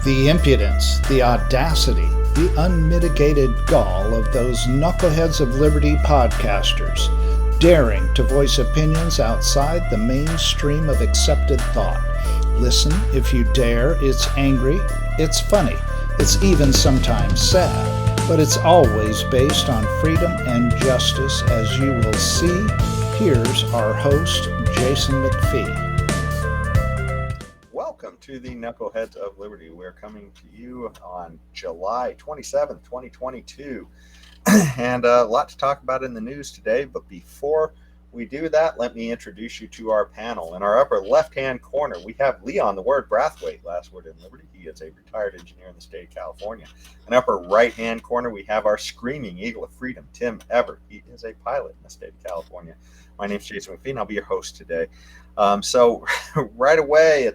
The impudence, the audacity, the unmitigated gall of those knuckleheads of liberty podcasters, daring to voice opinions outside the mainstream of accepted thought. Listen if you dare. It's angry, it's funny, it's even sometimes sad, but it's always based on freedom and justice, as you will see. Here's our host, Jason McPhee. Welcome to the Knuckleheads of Liberty. We're coming to you on July 27th, 2022. And a lot to talk about in the news today. But before we do that, let me introduce you to our panel. In our upper left-hand corner, we have Leon, the word Brathwaite, last word in Liberty. He is a retired engineer in the state of California. In upper right-hand corner, we have our screaming eagle of freedom, Tim Everett. He is a pilot in the state of California. My name is Jason McPhee, and I'll be your host today. So right away,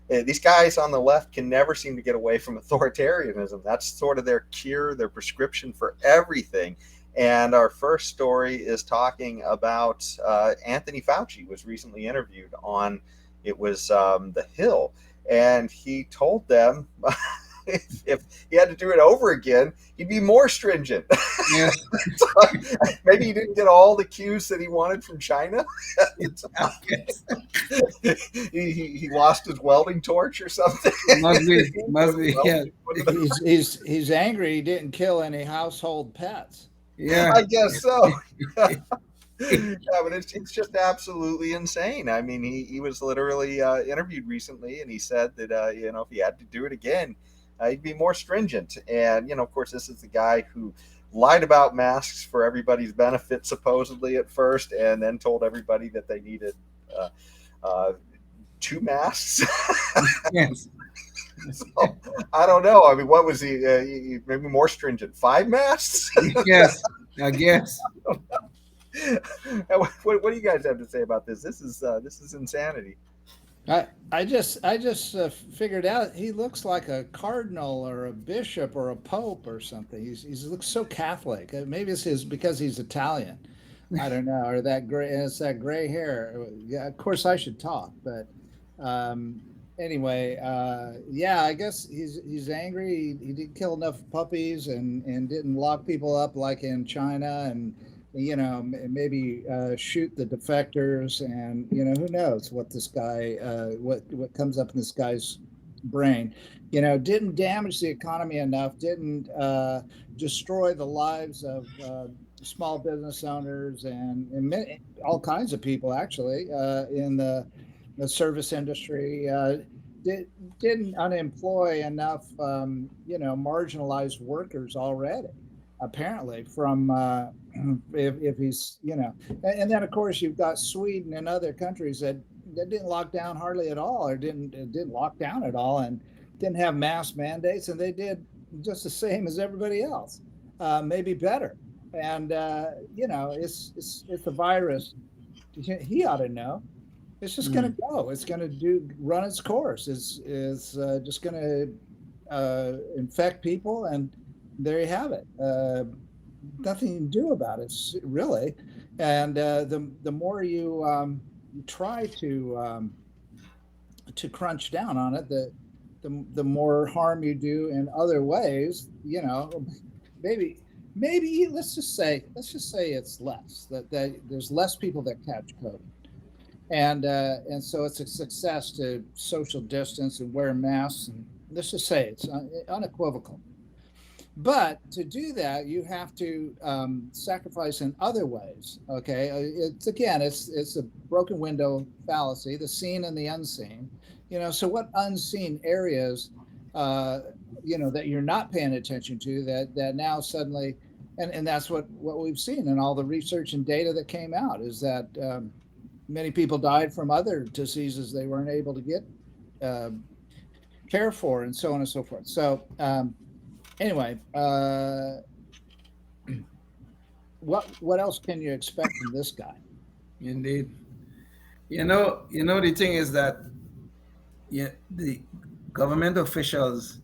these guys on the left can never seem to get away from authoritarianism. That's sort of their cure, their prescription for everything. And our first story is talking about Anthony Fauci was recently interviewed on, The Hill, and he told them if he had to do it over again, he'd be more stringent. Yeah. So, maybe he didn't get all the cues that he wanted from China. He lost his welding torch or something. Must be. Yeah. He's angry he didn't kill any household pets. Yeah, I guess so. Yeah, but it's just absolutely insane. I mean, he was literally interviewed recently, and he said that if he had to do it again, he'd be more stringent. And of course, this is the guy who lied about masks for everybody's benefit, supposedly at first, and then told everybody that they needed 2 masks. Yes. So, I don't know. I mean, what was he? Maybe more stringent? 5 masks? Yes, I guess. What do you guys have to say about this? This is insanity. I just figured out he looks like a cardinal or a bishop or a pope or something. He looks so Catholic. Maybe it's because he's Italian. I don't know. Or it's that gray hair. Yeah, of course I should talk, but anyway, I guess he's angry. He didn't kill enough puppies and didn't lock people up like in China, and maybe shoot the defectors, and who knows what this guy what comes up in this guy's brain. Didn't damage the economy enough, didn't destroy the lives of small business owners and all kinds of people actually in the service industry. Didn't unemploy enough marginalized workers already, apparently, from if he's and then of course you've got Sweden and other countries that didn't lock down hardly at all, or didn't lock down at all, and didn't have mask mandates, and they did just the same as everybody else, maybe better. And it's the virus. He ought to know. It's just going to go. It's going to run its course. It's just going to infect people, and there you have it. Nothing you can do about it, really. And the more you try to crunch down on it, the more harm you do in other ways. Maybe let's just say it's less, that there's less people that catch COVID. And so it's a success to social distance and wear masks, and let's just say it's unequivocal. But to do that, you have to sacrifice in other ways. Okay, it's a broken window fallacy, the seen and the unseen. So what unseen areas that you're not paying attention to that now suddenly, and that's what we've seen in all the research and data that came out, is that many people died from other diseases they weren't able to get care for, and so on and so forth. So anyway, what else can you expect from this guy? Indeed. The thing is that the government officials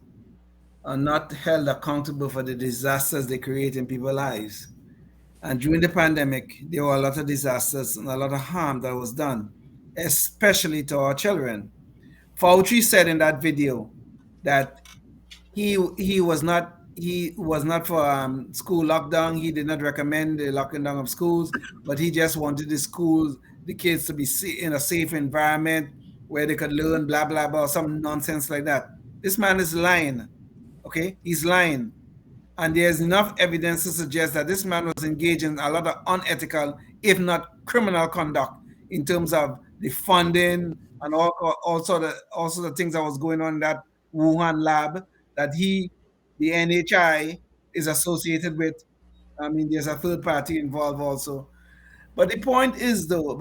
are not held accountable for the disasters they create in people's lives. And during the pandemic, there were a lot of disasters and a lot of harm that was done, especially to our children. Fauci said in that video that he was not for school lockdown. He did not recommend the locking down of schools, but he just wanted the kids to be in a safe environment where they could learn, blah blah blah, some nonsense like that. This man is lying. Okay, he's lying. And there's enough evidence to suggest that this man was engaged in a lot of unethical, if not criminal conduct in terms of the funding and also the things that was going on in that Wuhan lab that the NHI is associated with. I mean, there's a third party involved also. But the point is though,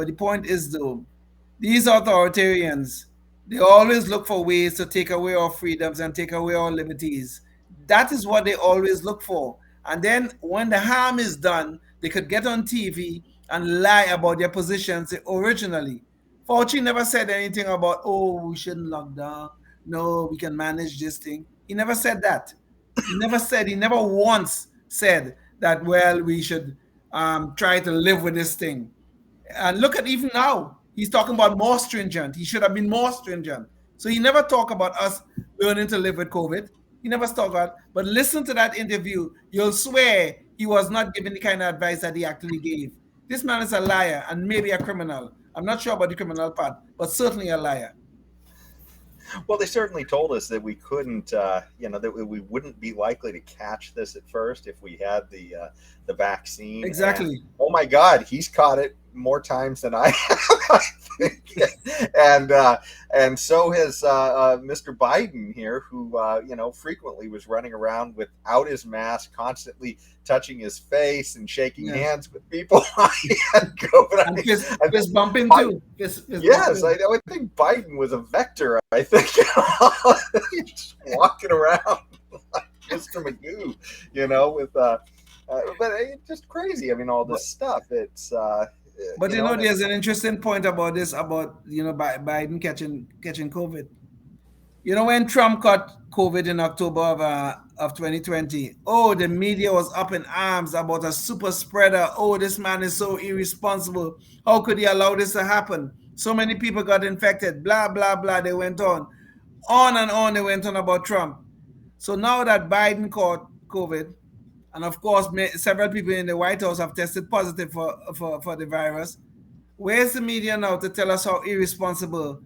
these authoritarians, they always look for ways to take away our freedoms and take away our liberties. That is what they always look for. And then when the harm is done, they could get on TV and lie about their positions originally. Fauci never said anything about, oh, we shouldn't lock down. No, we can manage this thing. He never said that. He never once said that, well, we should try to live with this thing. And look at even now, he's talking about more stringent. He should have been more stringent. So he never talked about us learning to live with COVID. He never talked about. But listen to that interview. You'll swear he was not giving the kind of advice that he actually gave. This man is a liar and maybe a criminal. I'm not sure about the criminal part, but certainly a liar. Well, they certainly told us that we couldn't, that we wouldn't be likely to catch this at first if we had the vaccine. Exactly. And, oh my God, he's caught it more times than I have, I think. And so has Mr. Biden here, who frequently was running around without his mask, constantly touching his face and shaking hands with people. He had COVID. And fist bumping too. Yes, I think Biden was a vector. I think just walking around like Mr. Magoo, with but it's just crazy. I mean, all this stuff. It's but there's an interesting point about this, about Biden catching COVID. When Trump caught COVID in October of 2020, the media was up in arms about a super spreader. Oh, this man is so irresponsible. How could he allow this to happen? So many people got infected, blah, blah, blah. They went on and on they went on about Trump. So now that Biden caught COVID, and of course, several people in the White House have tested positive for the virus, where's the media now to tell us how irresponsible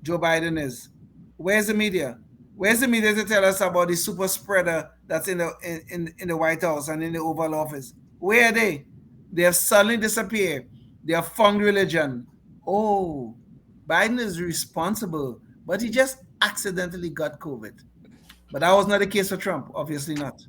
Joe Biden is? Where's the media? Where's the media to tell us about the super spreader that's in the White House and in the Oval Office? Where are they? They have suddenly disappeared. They have found religion. Oh, Biden is responsible, but he just accidentally got COVID. But that was not the case for Trump, obviously not.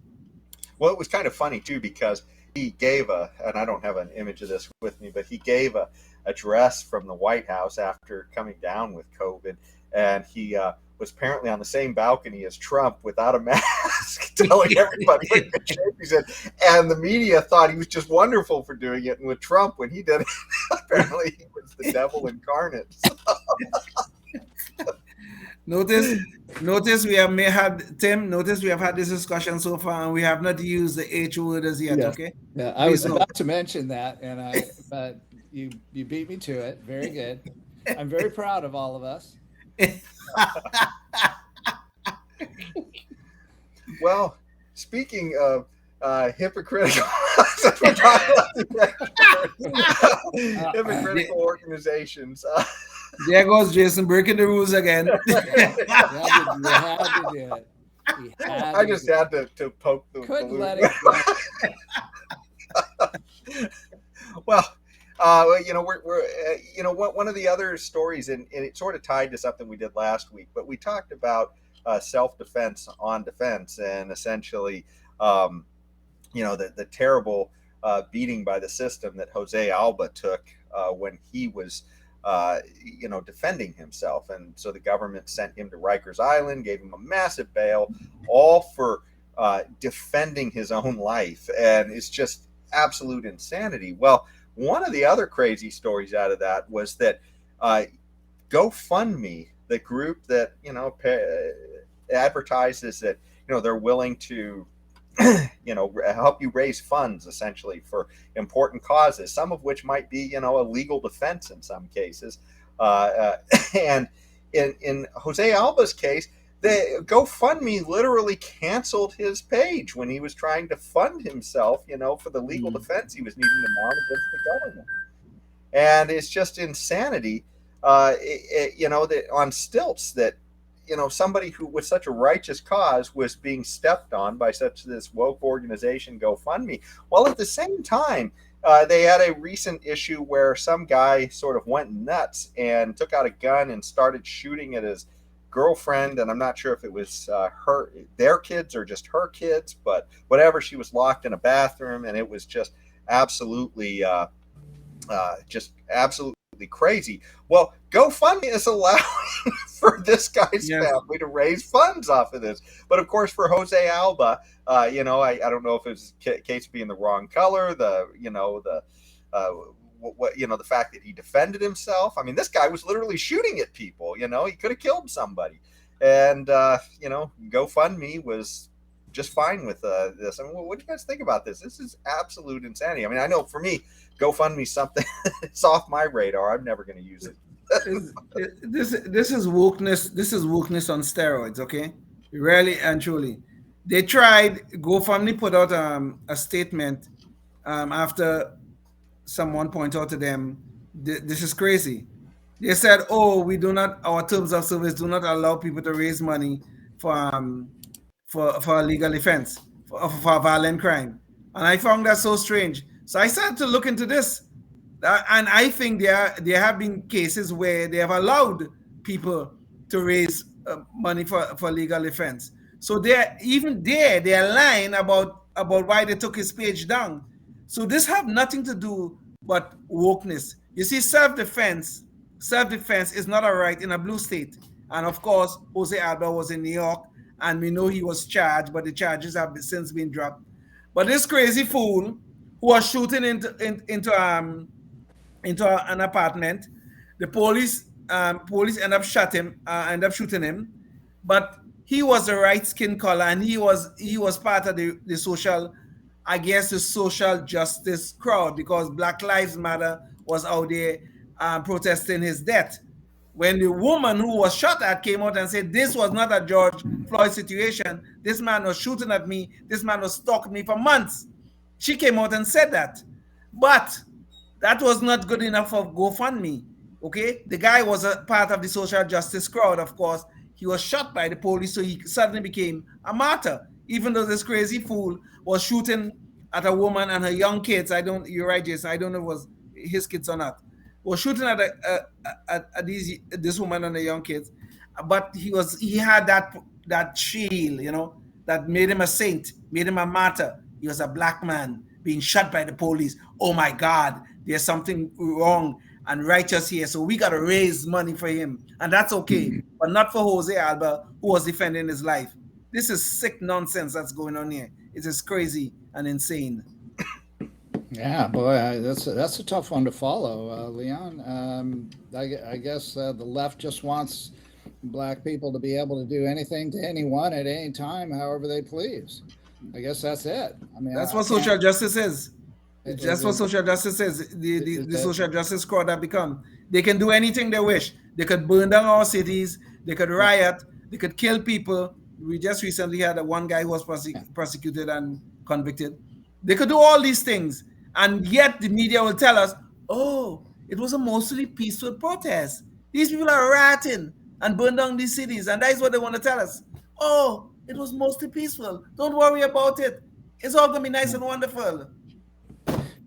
Well, it was kind of funny too, because he gave and I don't have an image of this with me, but he gave a address from the White House after coming down with COVID, and he was apparently on the same balcony as Trump without a mask, telling everybody what good shape he's in. And the media thought he was just wonderful for doing it. And with Trump, when he did it, apparently he was the devil incarnate. Notice we have had this discussion so far, and we have not used the H word as yet. Yeah. Okay. Yeah, I was about to mention that, but you beat me to it. Very good. I'm very proud of all of us. Well, speaking of hypocritical hypocritical organizations. There goes Jason breaking the rules again. I just had to poke the Couldn't balloon. let it go. Well, we're one of the other stories, and it sort of tied to something we did last week, but we talked about self-defense on defense, and essentially, the terrible beating by the system that Jose Alba took when he was, defending himself. And so the government sent him to Rikers Island, gave him a massive bail, all for defending his own life. And it's just absolute insanity. Well, one of the other crazy stories out of that was that GoFundMe, the group that, advertises that, they're willing to help you raise funds essentially for important causes, some of which might be, a legal defense in some cases. And in Jose Alba's case, the GoFundMe literally canceled his page when he was trying to fund himself, for the legal defense he was needing to mount against the government. And it's just insanity, that on stilts that, somebody who with such a righteous cause was being stepped on by this woke organization, GoFundMe. While at the same time, they had a recent issue where some guy sort of went nuts and took out a gun and started shooting at his girlfriend, and I'm not sure if it was their kids or just her kids, but whatever. She was locked in a bathroom, and it was just absolutely crazy. Well, GoFundMe is allowing for this guy's family to raise funds off of this, but of course for Jose Alba, I don't know if it was a case of being the wrong color, the fact that he defended himself. I mean, this guy was literally shooting at people. He could have killed somebody, and GoFundMe was just fine with this. I mean, what do you guys think about this? This is absolute insanity. I mean, I know for me, GoFundMe something it's off my radar. I'm never going to use it. This is wokeness. This is wokeness on steroids. Okay, really and truly. They tried. GoFundMe put out a statement after someone pointed out to them, this is crazy. They said, "Oh, our terms of service do not allow people to raise money for a legal offense, for a violent crime." And I found that so strange. So I started to look into this, and I think there have been cases where they have allowed people to raise money for legal offense. So they're lying about why they took his page down. So this have nothing to do but wokeness. You see, self-defense is not a right in a blue state. And of course, Jose Alba was in New York, and we know he was charged, but the charges have since been dropped. But this crazy fool who was shooting into an apartment, the police end up shooting him, but he was a right skin color, and he was part of the social, I guess, the social justice crowd, because Black Lives Matter was out there protesting his death. When the woman who was shot at came out and said, this was not a George Floyd situation, this man was shooting at me, this man was stalking me for months. She came out and said that. But that was not good enough for GoFundMe. Okay? The guy was a part of the social justice crowd, of course. He was shot by the police, so he suddenly became a martyr, even though this crazy fool was shooting at a woman and her young kids. You're right, Jason. I don't know if it was his kids or not. Was shooting at this woman and the young kids, but he had that shield, that made him a saint, made him a martyr. He was a black man being shot by the police. Oh my God, there's something wrong and righteous here, so we got to raise money for him, and that's okay, but not for Jose Alba, who was defending his life. This is sick nonsense that's going on here. It is crazy and insane. Yeah, boy, that's a tough one to follow, Leon. I guess the left just wants black people to be able to do anything to anyone at any time, however they please. I guess that's it. I mean, that's what social justice is. That's what social justice is. The social justice crowd that become. They can do anything they wish. They could burn down our cities. They could riot. They could kill people. We just recently had one guy who was prosecuted and convicted. They could do all these things. And yet the media will tell us, oh, it was a mostly peaceful protest. These people are rioting and burn down these cities. And that is what they want to tell us. Oh, it was mostly peaceful. Don't worry about it. It's all going to be nice and wonderful.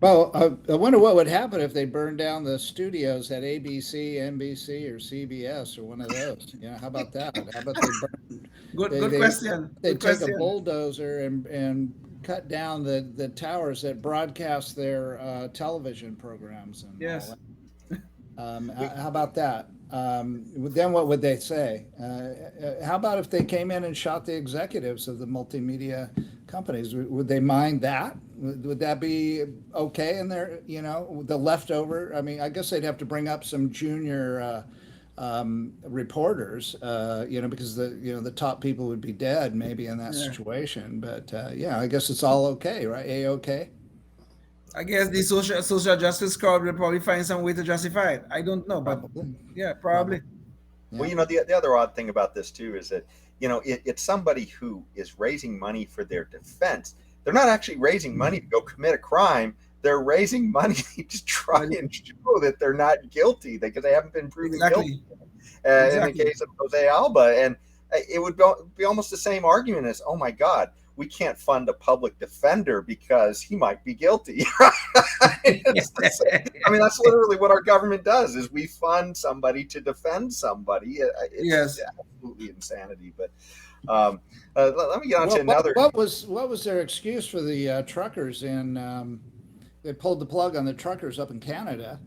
Well, I wonder what would happen if they burned down the studios at ABC, NBC, or CBS, or one of those. How about that? How about they burn? Good question. They take a bulldozer and cut down the towers that broadcast their television programs. And yes. How about that? Then what would they say? How about if they came in and shot the executives of the multimedia companies? Would they mind that? Would that be okay in there? The leftover? I mean, I guess they'd have to bring up some junior reporters, because the top people would be dead maybe in that situation. But I guess it's all okay, right? A-okay? I guess the social justice crowd will probably find some way to justify it. I don't know, but probably. Well, the other odd thing about this too is that it's somebody who is raising money for their defense. They're not actually raising money to go commit a crime. They're raising money to try and show that they're not guilty because they haven't been proven guilty. In the case of Jose Alba, and it would be almost the same argument as, oh my God, we can't fund a public defender because he might be guilty. I mean, that's literally what our government does: is we fund somebody to defend somebody. It's absolutely insanity. But let me get on to another. What was their excuse for the truckers in? They pulled the plug on the truckers up in Canada.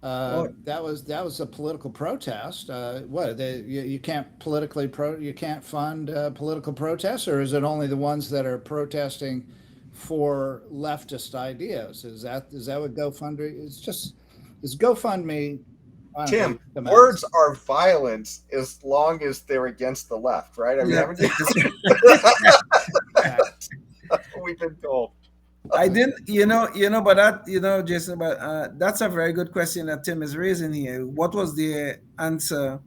That was a political protest. You can't you can't fund political protests, or is it only the ones that are protesting for leftist ideas? Is that what GoFundMe is GoFundMe? Tim, words are violence as long as they're against the left, right? I mean, that's what we've been told. I didn't, but that, Jason, but that's a very good question that Tim is raising here. What was the answer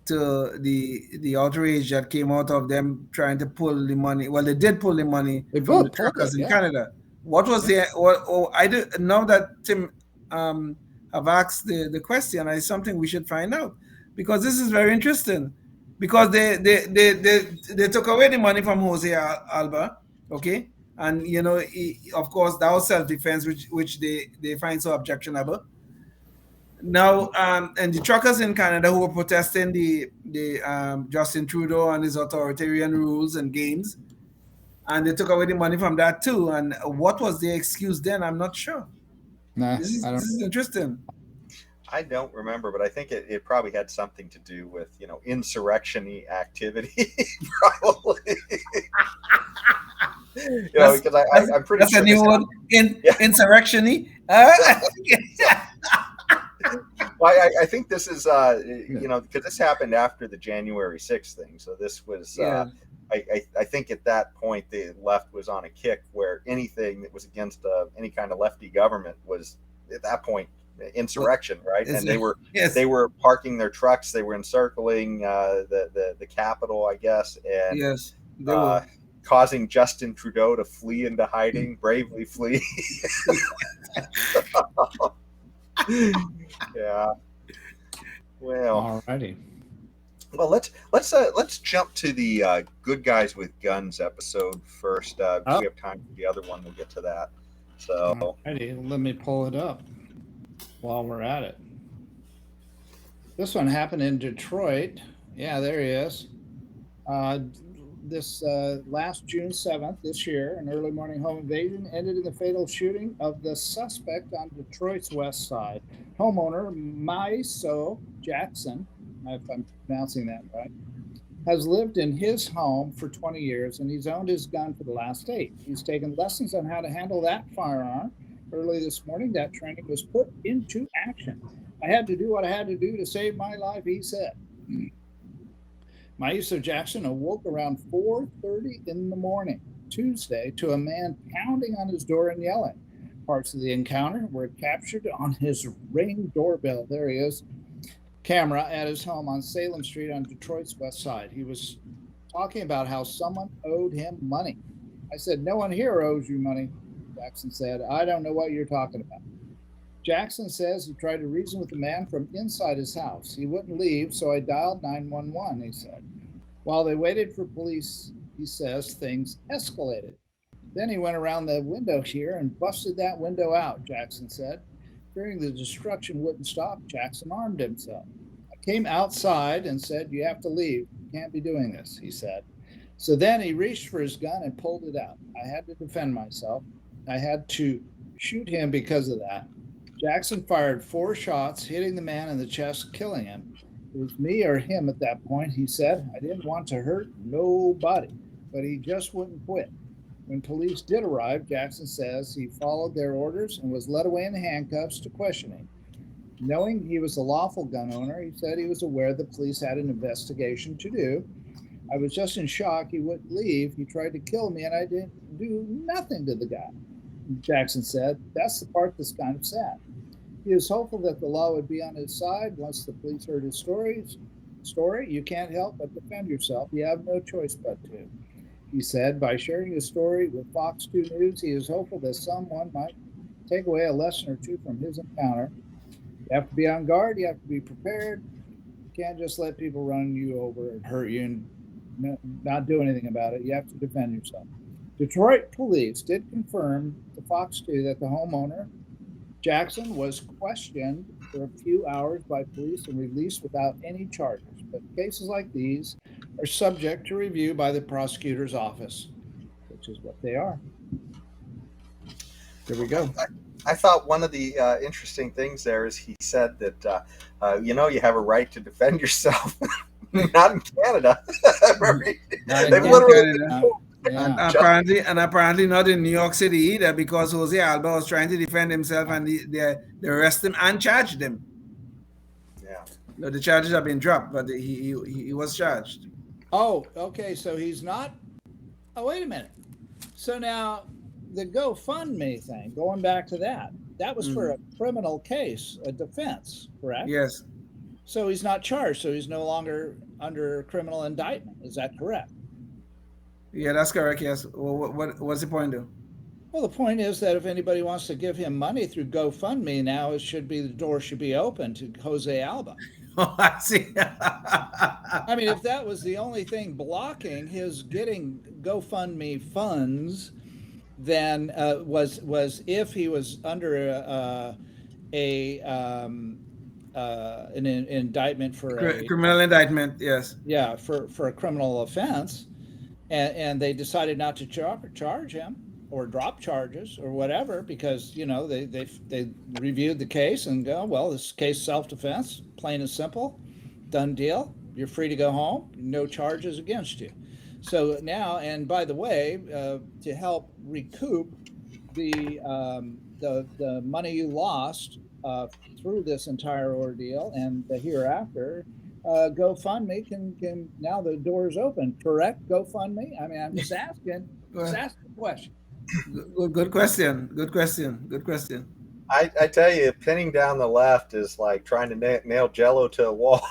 to the outrage that came out of them trying to pull the money? Well, they did pull the money from the truckers in Canada. What was I did now that Tim have asked the question, it's something we should find out, because this is very interesting. Because they took away the money from Jose Alba, okay? And of course, that was self-defense, which they find so objectionable. Now, and the truckers in Canada who were protesting the Justin Trudeau and his authoritarian rules and games, and they took away the money from that too. And what was the excuse then? I'm not sure. This is interesting. I don't remember, but I think it probably had something to do with insurrection-y activity, probably. Because I'm pretty that's sure a new word, insurrection-y. Well, I think this is because this happened after the January 6th thing. So this was I think at that point the left was on a kick where anything that was against any kind of lefty government was at that point insurrection, right? And they were parking their trucks, they were encircling the Capitol, I guess, and causing Justin Trudeau to flee into hiding, bravely flee. Yeah. Well. Alrighty. Well, let's jump to the Good Guys with Guns episode first. If we have time for the other one, we'll get to that. So, alrighty, let me pull it up while we're at it. This one happened in Detroit. Yeah, there he is. This last June 7th this year, an early morning home invasion ended in the fatal shooting of the suspect on Detroit's west side. Homeowner Maiso Jackson, if I'm pronouncing that right, has lived in his home for 20 years, and he's owned his gun for the last 8. He's taken lessons on how to handle that firearm. Early this morning, that training was put into action. I had to do what I had to do to save my life, he said. Maiso Jackson awoke around 4:30 in the morning, Tuesday, to a man pounding on his door and yelling. Parts of the encounter were captured on his Ring doorbell. There he is. Camera at his home on Salem Street on Detroit's west side. He was talking about how someone owed him money. I said, "No one here owes you money," Jackson said. "I don't know what you're talking about." Jackson says he tried to reason with the man from inside his house. He wouldn't leave, so I dialed 911, he said. While they waited for police, he says, things escalated. Then he went around the window here and busted that window out, Jackson said. Fearing the destruction wouldn't stop, Jackson armed himself. I came outside and said, "You have to leave. You can't be doing this," he said. So then he reached for his gun and pulled it out. I had to defend myself. I had to shoot him because of that. Jackson fired 4 shots, hitting the man in the chest, killing him. It was me or him at that point, he said. I didn't want to hurt nobody, but he just wouldn't quit. When police did arrive, Jackson says he followed their orders and was led away in handcuffs to questioning. Knowing he was a lawful gun owner, he said he was aware the police had an investigation to do. I was just in shock he wouldn't leave. He tried to kill me and I didn't do nothing to the guy. Jackson said, that's the part that's kind of sad. He was hopeful that the law would be on his side once the police heard his stories. the story, you can't help but defend yourself. You have no choice but to. He said, by sharing his story with Fox 2 News, he is hopeful that someone might take away a lesson or two from his encounter. You have to be on guard. You have to be prepared. You can't just let people run you over and hurt you and not do anything about it. You have to defend yourself. Detroit police did confirm to Fox 2 that the homeowner, Jackson, was questioned for a few hours by police and released without any charges. But cases like these are subject to review by the prosecutor's office, which is what they are. There we go. I thought one of the interesting things there is he said that, you have a right to defend yourself. Not in Canada. They've literally And apparently not in New York City either, because Jose Alba was trying to defend himself and they arrested him and charged him. Yeah. No, the charges have been dropped, but he was charged. Oh, okay. So he's not. Oh, wait a minute. So now the GoFundMe thing, going back to that was for a criminal case, a defense, correct? Yes. So he's not charged. So he's no longer under criminal indictment. Is that correct? Yeah, that's correct. Yes. What's the point, though? Well, the point is that if anybody wants to give him money through GoFundMe now, the door should be open to Jose Alba. Oh, I see. I mean, if that was the only thing blocking his getting GoFundMe funds, then was if he was under an indictment for criminal indictment, yes. Yeah, for a criminal offense, and they decided not to charge him or drop charges or whatever because they reviewed the case and go, well, this case self-defense, plain and simple, done deal. You're free to go home. No charges against you. So now, and by the way, to help recoup the money you lost through this entire ordeal and the hereafter, GoFundMe can now the door is open. Correct? GoFundMe. I mean, I'm just asking. Just asking a question. Good question. I tell you, pinning down the left is like trying to nail Jello to a wall.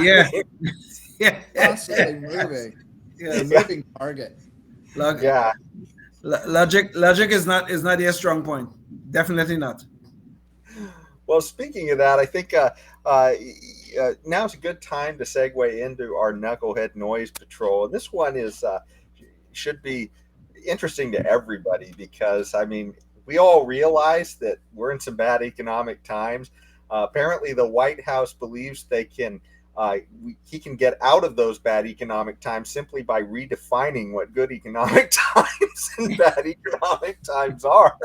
Yeah. Constantly moving. Yeah, moving target. Logic is not your strong point. Definitely not. Well, speaking of that, I think now's a good time to segue into our Knucklehead Noise Patrol. And this one should be interesting to everybody because, I mean, we all realize that we're in some bad economic times. Apparently, the White House believes he can get out of those bad economic times simply by redefining what good economic times and bad economic times are.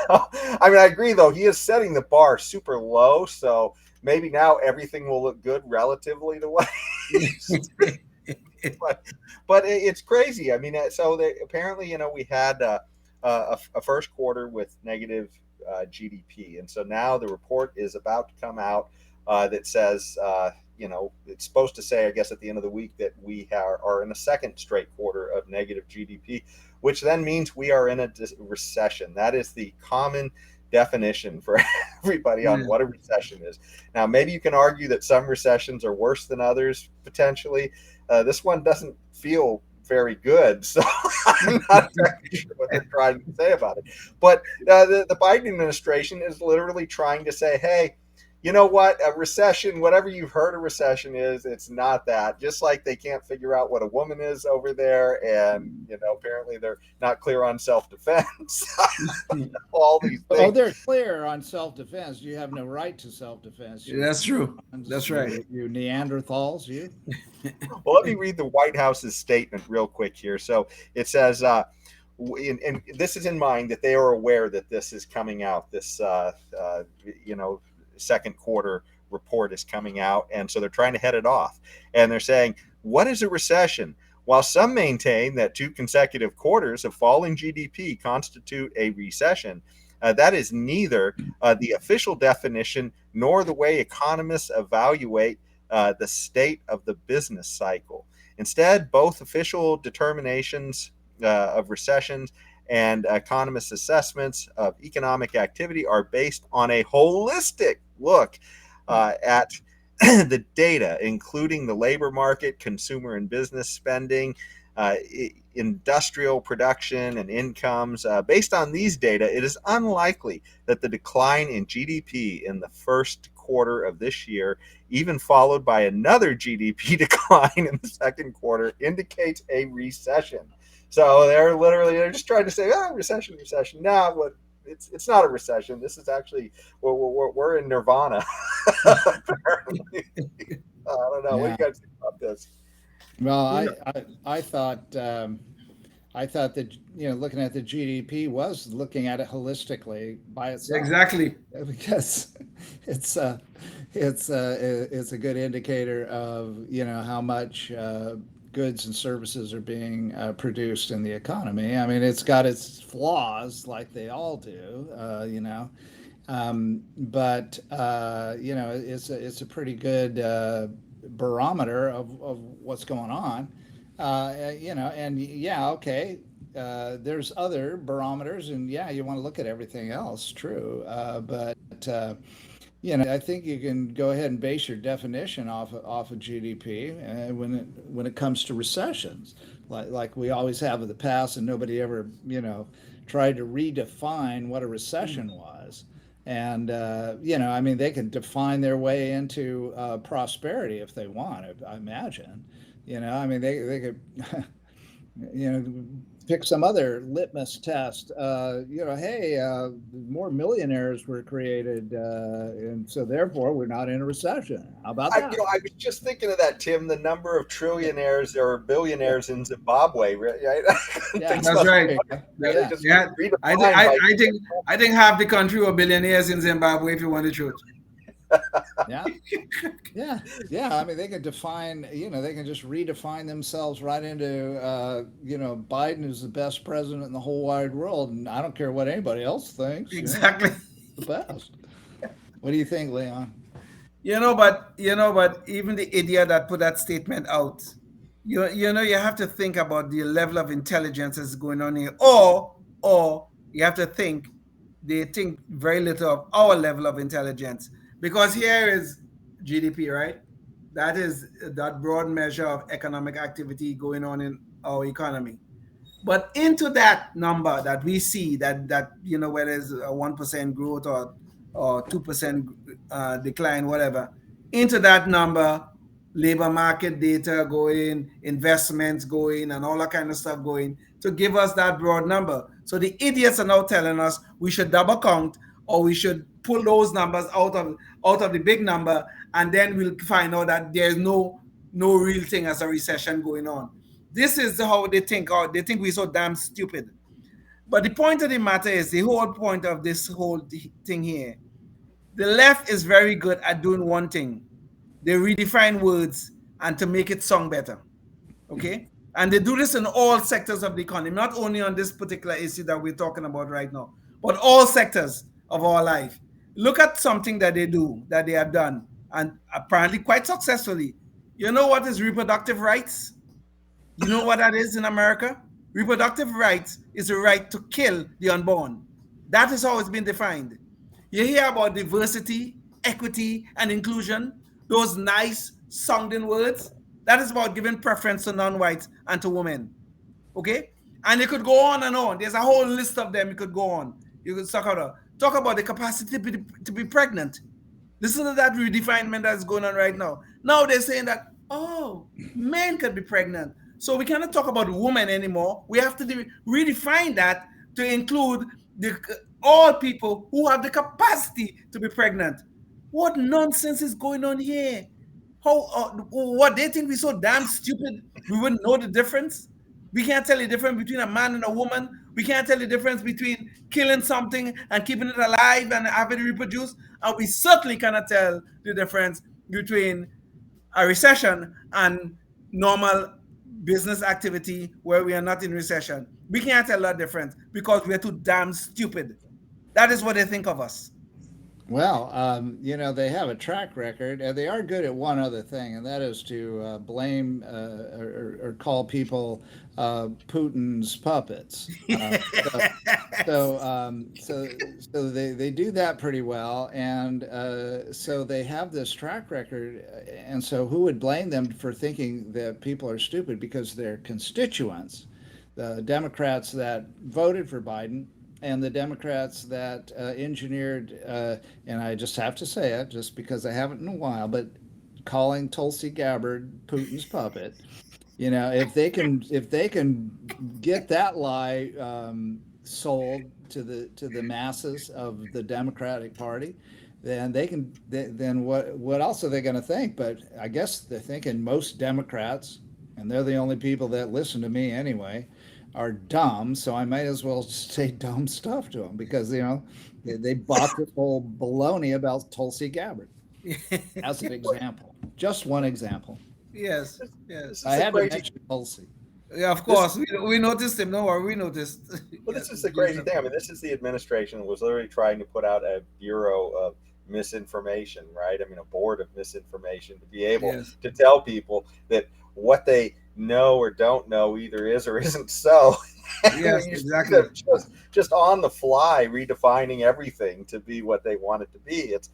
I mean, I agree, though. He is setting the bar super low, so maybe now everything will look good relatively the way but it's crazy. I mean, so apparently, we had a first quarter with negative GDP. And so now the report is about to come out that says, it's supposed to say, I guess, at the end of the week that we are in a second straight quarter of negative GDP, which then means we are in a recession. That is the common definition for everybody on what a recession is. Now, maybe you can argue that some recessions are worse than others, potentially. This one doesn't feel very good, so I'm not exactly sure what they're trying to say about it. But the Biden administration is literally trying to say, hey, you know what, a recession, whatever you've heard a recession is, it's not that. Just like they can't figure out what a woman is over there, and apparently they're not clear on self-defense. All these things. Oh, they're clear on self-defense. You have no right to self-defense. That's true. That's right. You Neanderthals, you. Well, let me read the White House's statement real quick here. So it says, and this is in mind that they are aware that this is coming out. This, second quarter report is coming out, and so they're trying to head it off. And they're saying, what is a recession? While some maintain that 2 consecutive quarters of falling GDP constitute a recession, that is neither the official definition nor the way economists evaluate the state of the business cycle. Instead, both official determinations of recessions and economists' assessments of economic activity are based on a holistic look at the data, including the labor market, consumer and business spending, industrial production and incomes. Based on these data, it is unlikely that the decline in GDP in the first quarter of this year, even followed by another GDP decline in the second quarter, indicates a recession. So they're just trying to say, recession. No, but it's not a recession. This is actually we're in nirvana. Apparently. I don't know. Yeah. What do you guys think about this? Well, I thought that looking at the GDP was looking at it holistically by itself. Exactly, because it's a good indicator of how much goods and services are being produced in the economy. I mean, it's got its flaws like they all do, but it's a pretty good barometer of what's going on, okay, there's other barometers, and you want to look at everything else, true, but I think you can go ahead and base your definition off of GDP when it comes to recessions, like we always have in the past, and nobody ever tried to redefine what a recession was. And I mean, they can define their way into prosperity if they want. I imagine, I mean, they could, pick some other litmus test. Hey, more millionaires were created, and so therefore we're not in a recession. How about that? I was just thinking of that, Tim. The number of trillionaires or billionaires in Zimbabwe, right? Yeah, that's right. I think half the country were billionaires in Zimbabwe, if you want the truth. Yeah. I mean, they can define, they can just redefine themselves right into, Biden is the best president in the whole wide world, and I don't care what anybody else thinks. Exactly, the best. What do you think, Leon? But even the idiot that put that statement out, you have to think about the level of intelligence that's going on here, or you have to think they think very little of our level of intelligence. Because here is GDP, right? That is that broad measure of economic activity going on in our economy. But into that number that we see, that whether it's a 1% growth or 2% decline, whatever, into that number, labor market data going, investments going, and all that kind of stuff going to give us that broad number. So the idiots are now telling us we should double count, or we should pull those numbers out of the big number, and then we'll find out that there's no real thing as a recession going on. This is how they think. They think we're so damn stupid. But the point of the matter is, the whole point of this whole thing here, the left is very good at doing one thing. They redefine words and to make it sound better. Okay? And they do this in all sectors of the economy, not only on this particular issue that we're talking about right now, but all sectors of our life. Look at something that they have done, and apparently quite successfully. You know what is reproductive rights? You know what that is in America? Reproductive rights is the right to kill the unborn. That is how it's been defined. You hear about diversity, equity, and inclusion, those nice sounding words. That is about giving preference to non-whites and to women. Okay? And you could go on and on. There's a whole list of them you could go on. You could talk about the capacity to be pregnant. Listen to that redefinement that's going on right now. Now they're saying that, men can be pregnant. So we cannot talk about women anymore. We have to redefine that to include all people who have the capacity to be pregnant. What nonsense is going on here? What, they think we're so damn stupid we wouldn't know the difference? We can't tell the difference between a man and a woman. We can't tell the difference between killing something and keeping it alive and having it reproduce. And we certainly cannot tell the difference between a recession and normal business activity where we are not in recession. We can't tell that difference because we are too damn stupid. That is what they think of us. Well, they have a track record, and they are good at one other thing, and that is to blame or call people Putin's puppets. So, so they do that pretty well, and so they have this track record, and so who would blame them for thinking that people are stupid because their constituents, the Democrats that voted for Biden, and the Democrats that engineered, and I just have to say it, just because I haven't in a while, but calling Tulsi Gabbard Putin's puppet, if they can get that lie sold to the masses of the Democratic Party, then then what else are they going to think? But I guess they're thinking most Democrats, and they're the only people that listen to me anyway, are dumb. So I might as well say dumb stuff to them because they bought this whole baloney about Tulsi Gabbard as an example, just one example. Yes, yes. I had to mention Tulsi. Yeah, of course. We noticed him. No worry, we noticed. Well, this is the crazy thing. I mean, this is the administration was literally trying to put out a bureau of misinformation, right? I mean, a board of misinformation to be able to tell people that what they know or don't know either is or isn't so. Yes, exactly. Just on the fly, redefining everything to be what they want it to be. It's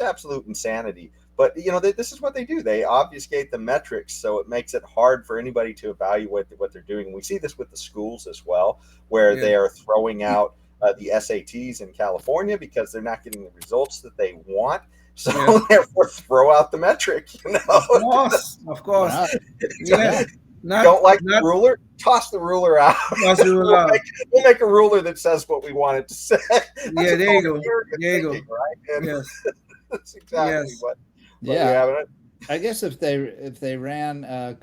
absolute insanity. But this is what they do. They obfuscate the metrics, so it makes it hard for anybody to evaluate what they're doing. We see this with the schools as well, where they are throwing out the SATs in California because they're not getting the results that they want. So therefore, throw out the metric. Of course. Yeah. Don't like the ruler? Toss the ruler out. Toss the ruler out. We'll make a ruler that says what we want it to say. Yeah, there you go. There you go. Right? And yes. That's exactly what. Yeah, I guess if they ran a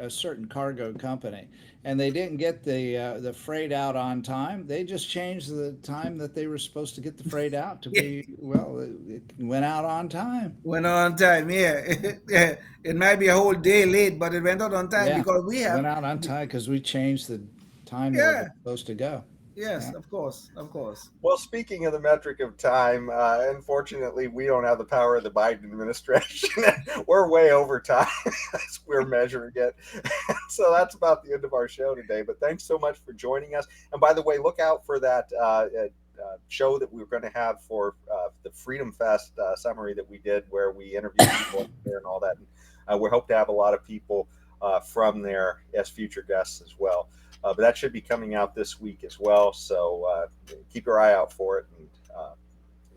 certain cargo company and they didn't get the freight out on time, they just changed the time that they were supposed to get the freight out to be it went out on time. Went on time, yeah. It might be a whole day late, but it went out on time because went out on time because we changed the time that it was supposed to go. Yes, of course. Well, speaking of the metric of time, unfortunately, we don't have the power of the Biden administration. We're way over time as we're measuring it. So that's about the end of our show today. But thanks so much for joining us. And by the way, look out for that show that we were going to have for the Freedom Fest summary that we did, where we interviewed people there and all that. And we hope to have a lot of people from there as future guests as well. But that should be coming out this week as well. So keep your eye out for it. And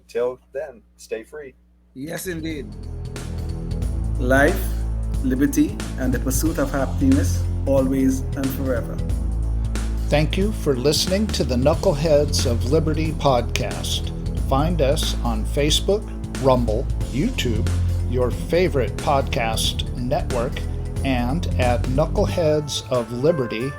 until then, stay free. Yes, indeed. Life, liberty, and the pursuit of happiness, always and forever. Thank you for listening to the Knuckleheads of Liberty podcast. Find us on Facebook, Rumble, YouTube, your favorite podcast network, and at knuckleheadsofliberty.com.